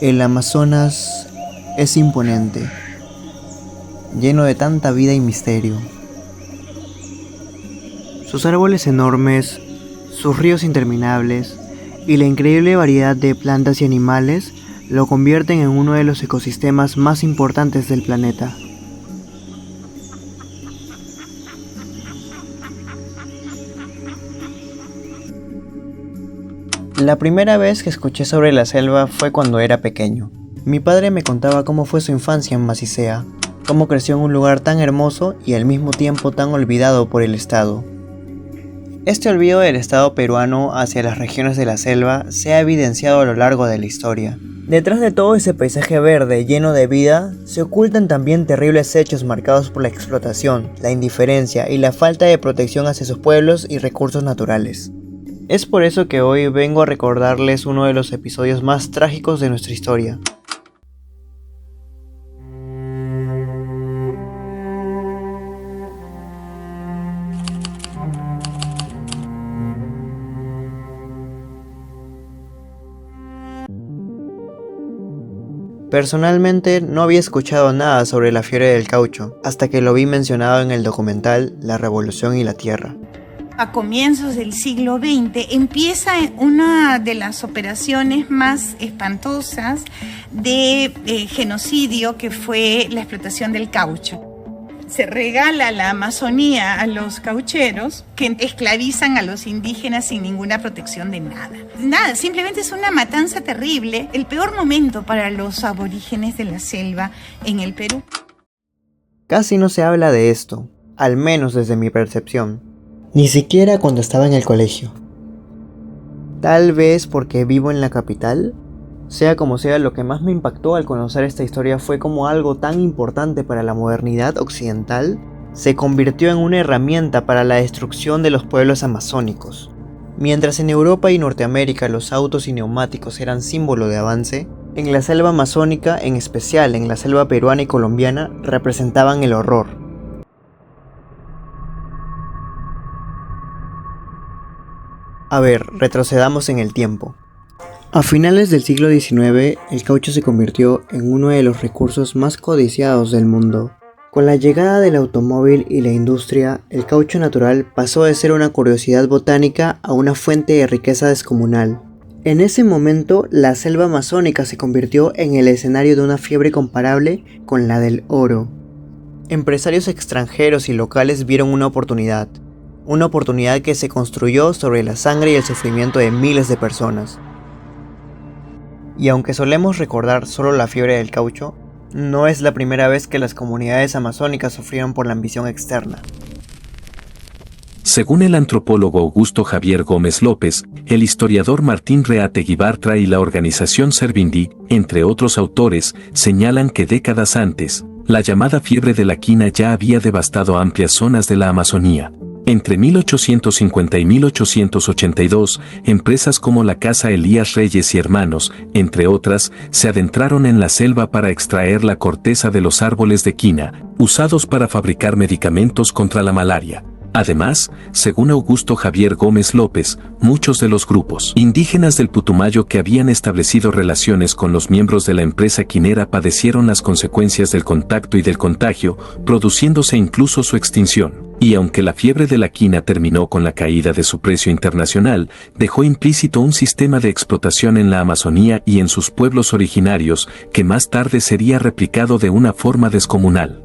El Amazonas es imponente, lleno de tanta vida y misterio. Sus árboles enormes, sus ríos interminables y la increíble variedad de plantas y animales lo convierten en uno de los ecosistemas más importantes del planeta. La primera vez que escuché sobre la selva fue cuando era pequeño. Mi padre me contaba cómo fue su infancia en Masicea, cómo creció en un lugar tan hermoso y al mismo tiempo tan olvidado por el Estado. Este olvido del Estado peruano hacia las regiones de la selva se ha evidenciado a lo largo de la historia. Detrás de todo ese paisaje verde lleno de vida, se ocultan también terribles hechos marcados por la explotación, la indiferencia y la falta de protección hacia sus pueblos y recursos naturales. Es por eso que hoy vengo a recordarles uno de los episodios más trágicos de nuestra historia. Personalmente no había escuchado nada sobre la fiebre del caucho, hasta que lo vi mencionado en el documental La Revolución y la Tierra. A comienzos del siglo XX empieza una de las operaciones más espantosas de genocidio, que fue la explotación del caucho. Se regala la Amazonía a los caucheros, que esclavizan a los indígenas sin ninguna protección de nada. Nada, simplemente es una matanza terrible, el peor momento para los aborígenes de la selva en el Perú. Casi no se habla de esto, al menos desde mi percepción. Ni siquiera cuando estaba en el colegio. Tal vez porque vivo en la capital. Sea como sea, lo que más me impactó al conocer esta historia fue cómo algo tan importante para la modernidad occidental se convirtió en una herramienta para la destrucción de los pueblos amazónicos. Mientras en Europa y Norteamérica los autos y neumáticos eran símbolo de avance, en la selva amazónica, en especial en la selva peruana y colombiana, representaban el horror. A ver, retrocedamos en el tiempo. A finales del siglo XIX, el caucho se convirtió en uno de los recursos más codiciados del mundo. Con la llegada del automóvil y la industria, el caucho natural pasó de ser una curiosidad botánica a una fuente de riqueza descomunal. En ese momento, la selva amazónica se convirtió en el escenario de una fiebre comparable con la del oro. Empresarios extranjeros y locales vieron una oportunidad que se construyó sobre la sangre y el sufrimiento de miles de personas. Y aunque solemos recordar solo la fiebre del caucho, no es la primera vez que las comunidades amazónicas sufrieron por la ambición externa. Según el antropólogo Augusto Javier Gómez López, el historiador Martín Reategui Bartra y la organización Servindí, entre otros autores, señalan que décadas antes, la llamada fiebre de la quina ya había devastado amplias zonas de la Amazonía. Entre 1850 y 1882, empresas como la Casa Elías Reyes y Hermanos, entre otras, se adentraron en la selva para extraer la corteza de los árboles de quina, usados para fabricar medicamentos contra la malaria. Además, según Augusto Javier Gómez López, muchos de los grupos indígenas del Putumayo que habían establecido relaciones con los miembros de la empresa quinera padecieron las consecuencias del contacto y del contagio, produciéndose incluso su extinción. Y aunque la fiebre de la quina terminó con la caída de su precio internacional, dejó implícito un sistema de explotación en la Amazonía y en sus pueblos originarios, que más tarde sería replicado de una forma descomunal.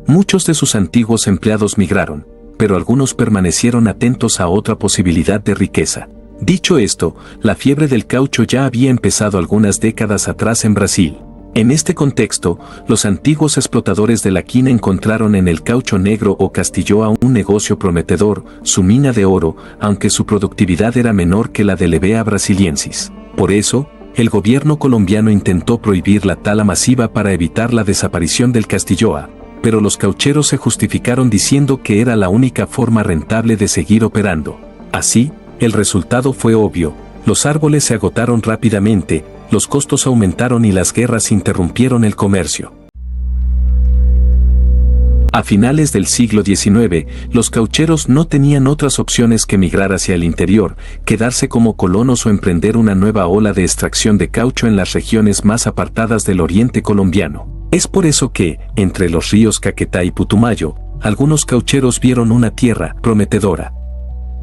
Muchos de sus antiguos empleados migraron, pero algunos permanecieron atentos a otra posibilidad de riqueza. Dicho esto, la fiebre del caucho ya había empezado algunas décadas atrás en Brasil. En este contexto, los antiguos explotadores de la quina encontraron en el caucho negro o castilloa un negocio prometedor, su mina de oro, aunque su productividad era menor que la del Hevea brasiliensis. Por eso, el gobierno colombiano intentó prohibir la tala masiva para evitar la desaparición del castilloa, pero los caucheros se justificaron diciendo que era la única forma rentable de seguir operando. Así, el resultado fue obvio: los árboles se agotaron rápidamente, los costos aumentaron y las guerras interrumpieron el comercio. A finales del siglo XIX, los caucheros no tenían otras opciones que migrar hacia el interior, quedarse como colonos o emprender una nueva ola de extracción de caucho en las regiones más apartadas del oriente colombiano. Es por eso que, entre los ríos Caquetá y Putumayo, algunos caucheros vieron una tierra prometedora.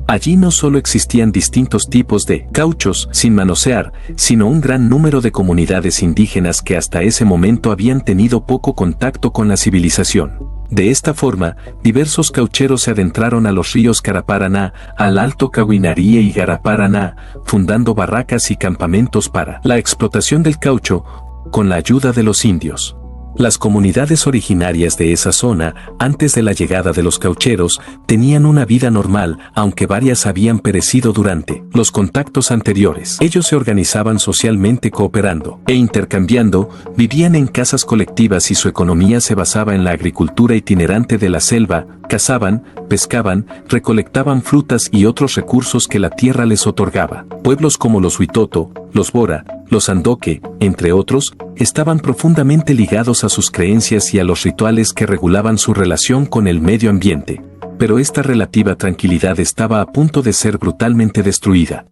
Allí no solo existían distintos tipos de cauchos sin manosear, sino un gran número de comunidades indígenas que hasta ese momento habían tenido poco contacto con la civilización. De esta forma, diversos caucheros se adentraron a los ríos Caraparaná, al Alto Cahuinarí y Garaparaná, fundando barracas y campamentos para la explotación del caucho, con la ayuda de los indios. Las comunidades originarias de esa zona, antes de la llegada de los caucheros, tenían una vida normal, aunque varias habían perecido durante los contactos anteriores. Ellos se organizaban socialmente cooperando e intercambiando, vivían en casas colectivas y su economía se basaba en la agricultura itinerante de la selva, cazaban, pescaban, recolectaban frutas y otros recursos que la tierra les otorgaba. Pueblos como los Huitoto, los Bora, los Andoque, entre otros, estaban profundamente ligados a sus creencias y a los rituales que regulaban su relación con el medio ambiente. Pero esta relativa tranquilidad estaba a punto de ser brutalmente destruida.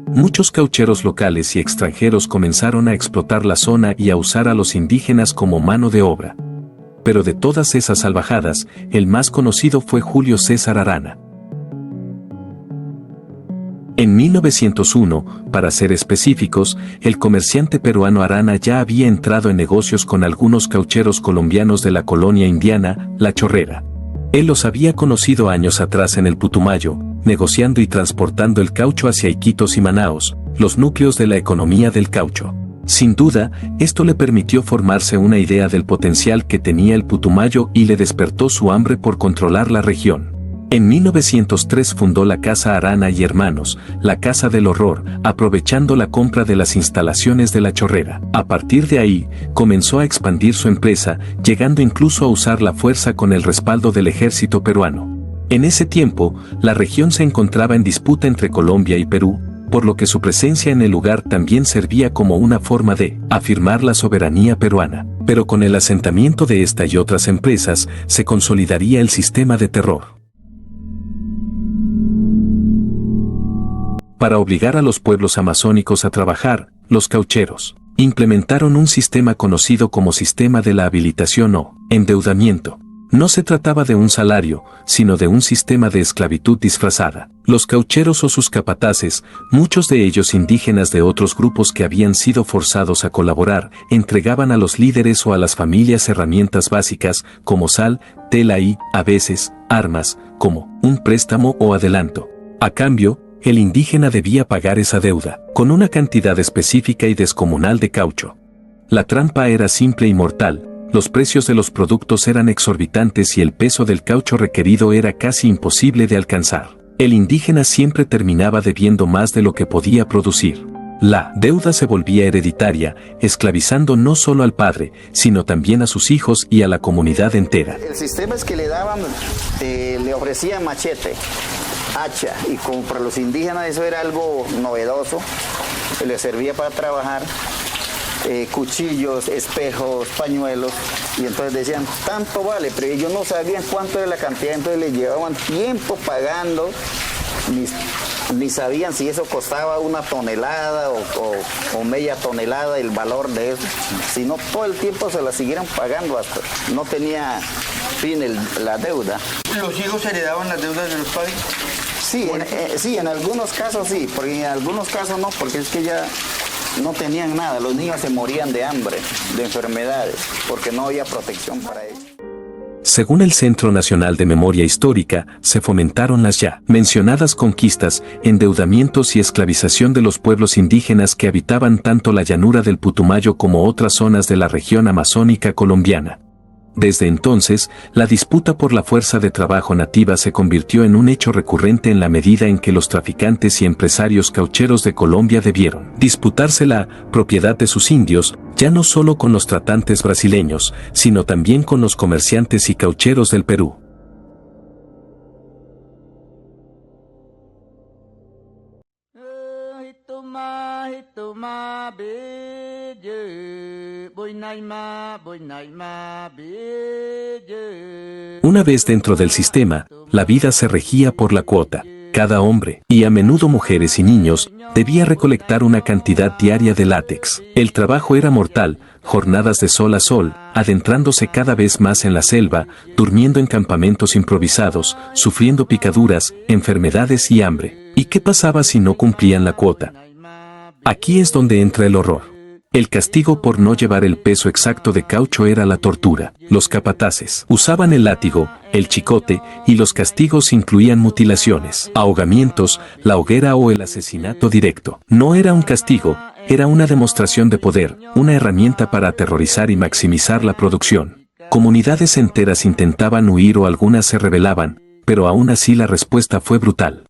Muchos caucheros locales y extranjeros comenzaron a explotar la zona y a usar a los indígenas como mano de obra. Pero de todas esas salvajadas, el más conocido fue Julio César Arana. En 1901, para ser específicos, el comerciante peruano Arana ya había entrado en negocios con algunos caucheros colombianos de la colonia indiana, La Chorrera. Él los había conocido años atrás en el Putumayo, negociando y transportando el caucho hacia Iquitos y Manaos, los núcleos de la economía del caucho. Sin duda, esto le permitió formarse una idea del potencial que tenía el Putumayo y le despertó su hambre por controlar la región. En 1903 fundó la Casa Arana y Hermanos, la Casa del Horror, aprovechando la compra de las instalaciones de La Chorrera. A partir de ahí, comenzó a expandir su empresa, llegando incluso a usar la fuerza con el respaldo del ejército peruano. En ese tiempo, la región se encontraba en disputa entre Colombia y Perú, por lo que su presencia en el lugar también servía como una forma de afirmar la soberanía peruana. Pero con el asentamiento de esta y otras empresas, se consolidaría el sistema de terror. Para obligar a los pueblos amazónicos a trabajar, los caucheros implementaron un sistema conocido como sistema de la habilitación o endeudamiento. No se trataba de un salario, sino de un sistema de esclavitud disfrazada. Los caucheros o sus capataces, muchos de ellos indígenas de otros grupos que habían sido forzados a colaborar, entregaban a los líderes o a las familias herramientas básicas, como sal, tela y, a veces, armas, como un préstamo o adelanto. A cambio, el indígena debía pagar esa deuda, con una cantidad específica y descomunal de caucho. La trampa era simple y mortal, los precios de los productos eran exorbitantes y el peso del caucho requerido era casi imposible de alcanzar. El indígena siempre terminaba debiendo más de lo que podía producir. La deuda se volvía hereditaria, esclavizando no solo al padre, sino también a sus hijos y a la comunidad entera. El sistema es que le daban, le ofrecían machete, hacha, y como para los indígenas eso era algo novedoso, les servía para trabajar, cuchillos, espejos, pañuelos, y entonces decían, tanto vale, pero ellos no sabían cuánto era la cantidad, entonces les llevaban tiempo pagando, ni sabían si eso costaba una tonelada o media tonelada el valor de eso, sino todo el tiempo se la siguieron pagando hasta no tenía fin la deuda. ¿Los hijos heredaban las deudas de los padres? Sí, sí, en algunos casos sí, porque en algunos casos no, porque es que ya no tenían nada, los niños se morían de hambre, de enfermedades, porque no había protección para ellos. Según el Centro Nacional de Memoria Histórica, se fomentaron las ya mencionadas conquistas, endeudamientos y esclavización de los pueblos indígenas que habitaban tanto la llanura del Putumayo como otras zonas de la región amazónica colombiana. Desde entonces, la disputa por la fuerza de trabajo nativa se convirtió en un hecho recurrente en la medida en que los traficantes y empresarios caucheros de Colombia debieron disputarse la propiedad de sus indios, ya no solo con los tratantes brasileños, sino también con los comerciantes y caucheros del Perú. Una vez dentro del sistema, la vida se regía por la cuota. Cada hombre, y a menudo mujeres y niños, debía recolectar una cantidad diaria de látex. El trabajo era mortal, jornadas de sol a sol, adentrándose cada vez más en la selva, durmiendo en campamentos improvisados, sufriendo picaduras, enfermedades y hambre. ¿Y qué pasaba si no cumplían la cuota? Aquí es donde entra el horror. El castigo por no llevar el peso exacto de caucho era la tortura. Los capataces usaban el látigo, el chicote, y los castigos incluían mutilaciones, ahogamientos, la hoguera o el asesinato directo. No era un castigo, era una demostración de poder, una herramienta para aterrorizar y maximizar la producción. Comunidades enteras intentaban huir o algunas se rebelaban, pero aún así la respuesta fue brutal.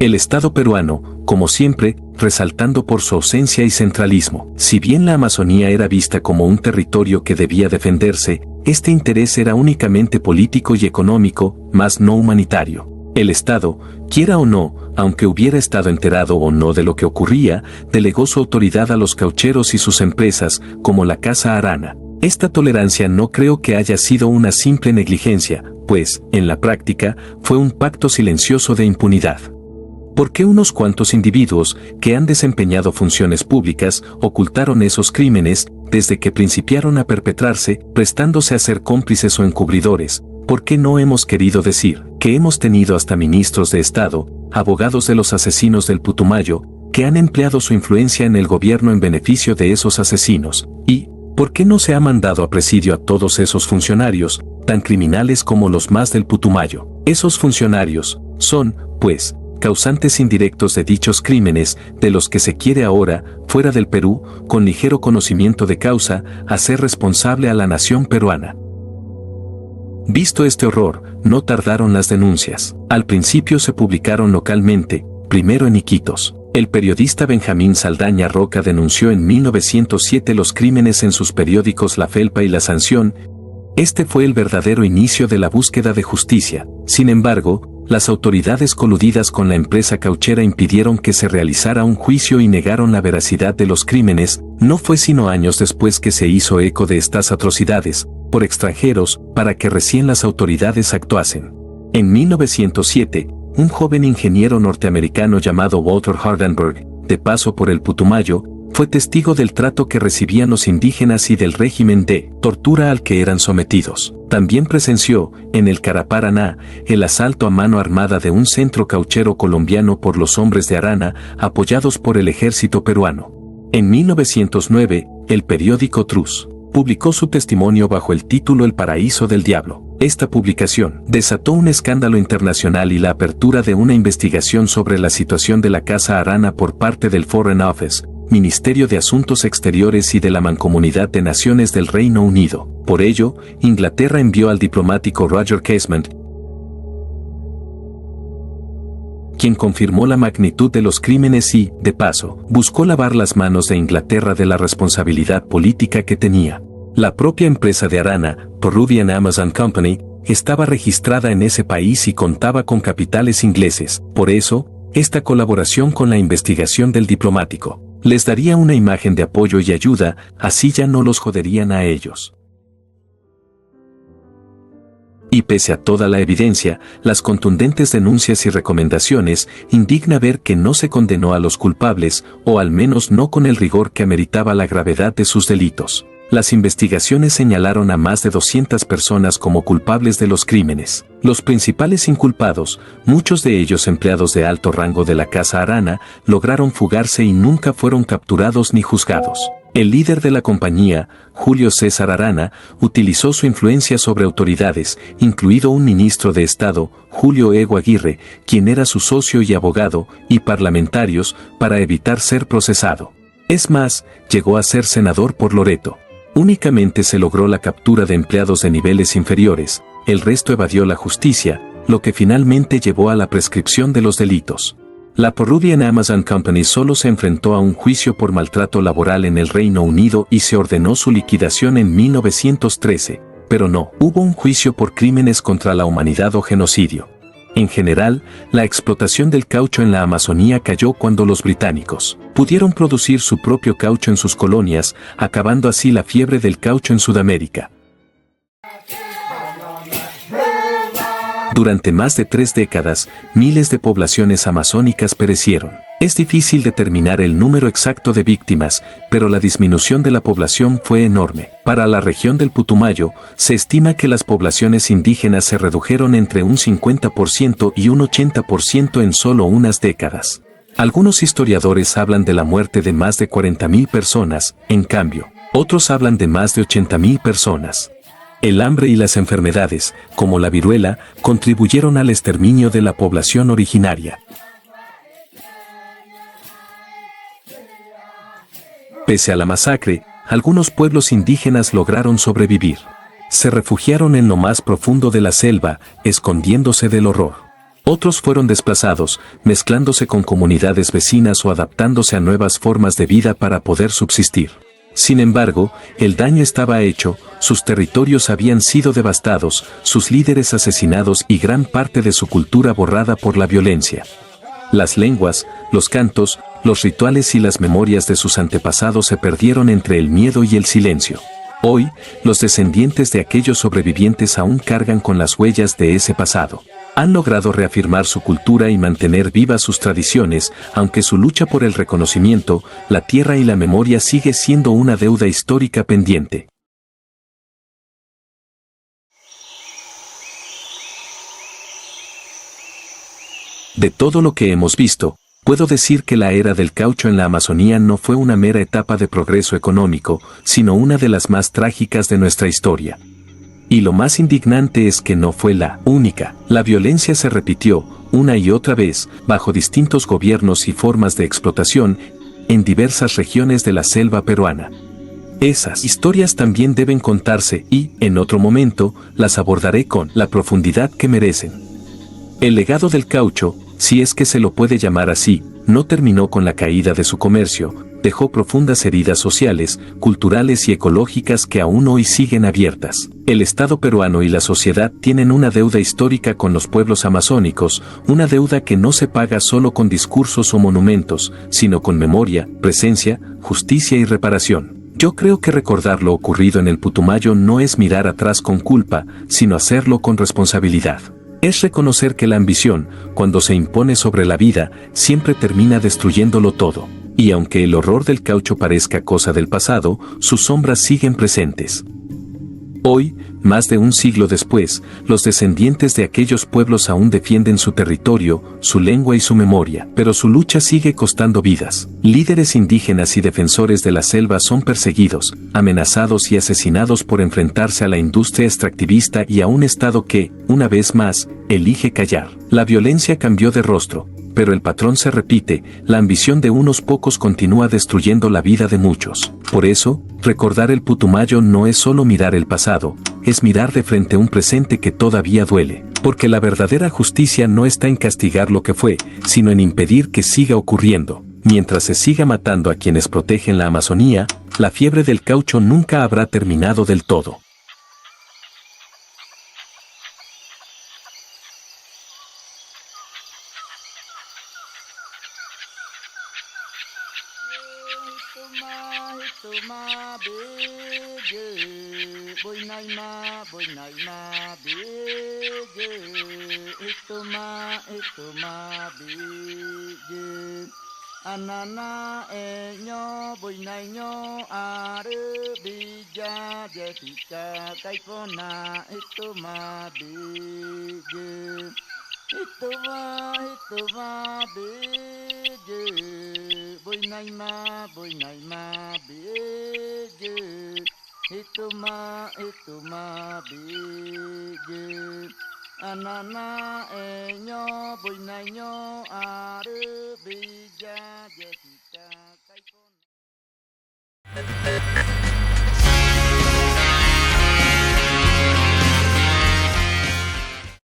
El Estado peruano, como siempre, resaltando por su ausencia y centralismo. Si bien la Amazonía era vista como un territorio que debía defenderse, este interés era únicamente político y económico, más no humanitario. El Estado, quiera o no, aunque hubiera estado enterado o no de lo que ocurría, delegó su autoridad a los caucheros y sus empresas, como la Casa Arana. Esta tolerancia no creo que haya sido una simple negligencia, pues, en la práctica, fue un pacto silencioso de impunidad. ¿Por qué unos cuantos individuos que han desempeñado funciones públicas ocultaron esos crímenes desde que principiaron a perpetrarse, prestándose a ser cómplices o encubridores? ¿Por qué no hemos querido decir que hemos tenido hasta ministros de Estado, abogados de los asesinos del Putumayo, que han empleado su influencia en el gobierno en beneficio de esos asesinos? ¿Y por qué no se ha mandado a presidio a todos esos funcionarios, tan criminales como los más del Putumayo? Esos funcionarios son, pues, causantes indirectos de dichos crímenes, de los que se quiere ahora, fuera del Perú, con ligero conocimiento de causa, hacer responsable a la nación peruana. Visto este horror, no tardaron las denuncias. Al principio se publicaron localmente, primero en Iquitos. El periodista Benjamín Saldaña Roca denunció en 1907 los crímenes en sus periódicos La Felpa y La Sanción. Este fue el verdadero inicio de la búsqueda de justicia. Sin embargo, las autoridades coludidas con la empresa cauchera impidieron que se realizara un juicio y negaron la veracidad de los crímenes. No fue sino años después que se hizo eco de estas atrocidades, por extranjeros, para que recién las autoridades actuasen. En 1907, un joven ingeniero norteamericano llamado Walter Hardenberg, de paso por el Putumayo, fue testigo del trato que recibían los indígenas y del régimen de tortura al que eran sometidos. También presenció, en el Caraparaná, el asalto a mano armada de un centro cauchero colombiano por los hombres de Arana, apoyados por el ejército peruano. En 1909, el periódico Truz publicó su testimonio bajo el título El Paraíso del Diablo. Esta publicación desató un escándalo internacional y la apertura de una investigación sobre la situación de la Casa Arana por parte del Foreign Office, Ministerio de Asuntos Exteriores y de la Mancomunidad de Naciones del Reino Unido. Por ello, Inglaterra envió al diplomático Roger Casement, quien confirmó la magnitud de los crímenes y, de paso, buscó lavar las manos de Inglaterra de la responsabilidad política que tenía. La propia empresa de Arana, Peruvian Amazon Company, estaba registrada en ese país y contaba con capitales ingleses. Por eso, esta colaboración con la investigación del diplomático les daría una imagen de apoyo y ayuda, así ya no los joderían a ellos. Y pese a toda la evidencia, las contundentes denuncias y recomendaciones, indigna ver que no se condenó a los culpables, o al menos no con el rigor que ameritaba la gravedad de sus delitos. Las investigaciones señalaron a más de 200 personas como culpables de los crímenes. Los principales inculpados, muchos de ellos empleados de alto rango de la Casa Arana, lograron fugarse y nunca fueron capturados ni juzgados. El líder de la compañía, Julio César Arana, utilizó su influencia sobre autoridades, incluido un ministro de Estado, Julio Ego Aguirre, quien era su socio y abogado, y parlamentarios, para evitar ser procesado. Es más, llegó a ser senador por Loreto. Únicamente se logró la captura de empleados de niveles inferiores, el resto evadió la justicia, lo que finalmente llevó a la prescripción de los delitos. La Peruvian Amazon Company solo se enfrentó a un juicio por maltrato laboral en el Reino Unido y se ordenó su liquidación en 1913, pero no hubo un juicio por crímenes contra la humanidad o genocidio. En general, la explotación del caucho en la Amazonía cayó cuando los británicos pudieron producir su propio caucho en sus colonias, acabando así la fiebre del caucho en Sudamérica. Durante más de 3 décadas, miles de poblaciones amazónicas perecieron. Es difícil determinar el número exacto de víctimas, pero la disminución de la población fue enorme. Para la región del Putumayo, se estima que las poblaciones indígenas se redujeron entre un 50% y un 80% en solo unas décadas. Algunos historiadores hablan de la muerte de más de 40.000 personas, en cambio, otros hablan de más de 80.000 personas. El hambre y las enfermedades, como la viruela, contribuyeron al exterminio de la población originaria. Pese a la masacre, algunos pueblos indígenas lograron sobrevivir. Se refugiaron en lo más profundo de la selva, escondiéndose del horror. Otros fueron desplazados, mezclándose con comunidades vecinas o adaptándose a nuevas formas de vida para poder subsistir. Sin embargo, el daño estaba hecho, sus territorios habían sido devastados, sus líderes asesinados y gran parte de su cultura borrada por la violencia. Las lenguas, los cantos, los rituales y las memorias de sus antepasados se perdieron entre el miedo y el silencio. Hoy, los descendientes de aquellos sobrevivientes aún cargan con las huellas de ese pasado. Han logrado reafirmar su cultura y mantener vivas sus tradiciones, aunque su lucha por el reconocimiento, la tierra y la memoria sigue siendo una deuda histórica pendiente. De todo lo que hemos visto, puedo decir que la era del caucho en la Amazonía no fue una mera etapa de progreso económico, sino una de las más trágicas de nuestra historia. Y lo más indignante es que no fue la única. La violencia se repitió, una y otra vez, bajo distintos gobiernos y formas de explotación, en diversas regiones de la selva peruana. Esas historias también deben contarse y, en otro momento, las abordaré con la profundidad que merecen. El legado del caucho, si es que se lo puede llamar así, no terminó con la caída de su comercio, dejó profundas heridas sociales, culturales y ecológicas que aún hoy siguen abiertas. El Estado peruano y la sociedad tienen una deuda histórica con los pueblos amazónicos, una deuda que no se paga solo con discursos o monumentos, sino con memoria, presencia, justicia y reparación. Yo creo que recordar lo ocurrido en el Putumayo no es mirar atrás con culpa, sino hacerlo con responsabilidad. Es reconocer que la ambición, cuando se impone sobre la vida, siempre termina destruyéndolo todo. Y aunque el horror del caucho parezca cosa del pasado, sus sombras siguen presentes. Hoy, más de un siglo después, los descendientes de aquellos pueblos aún defienden su territorio, su lengua y su memoria, pero su lucha sigue costando vidas. Líderes indígenas y defensores de la selva son perseguidos, amenazados y asesinados por enfrentarse a la industria extractivista y a un Estado que, una vez más, elige callar. La violencia cambió de rostro, pero el patrón se repite, la ambición de unos pocos continúa destruyendo la vida de muchos. Por eso, recordar el Putumayo no es solo mirar el pasado, es mirar de frente un presente que todavía duele. Porque la verdadera justicia no está en castigar lo que fue, sino en impedir que siga ocurriendo. Mientras se siga matando a quienes protegen la Amazonía, la fiebre del caucho nunca habrá terminado del todo. Anana enyo buinaño are bija jessica kaipona ituma bije ituma bije buinaima bije ituma bije Anana enyo buinaño are bija jessica kaipona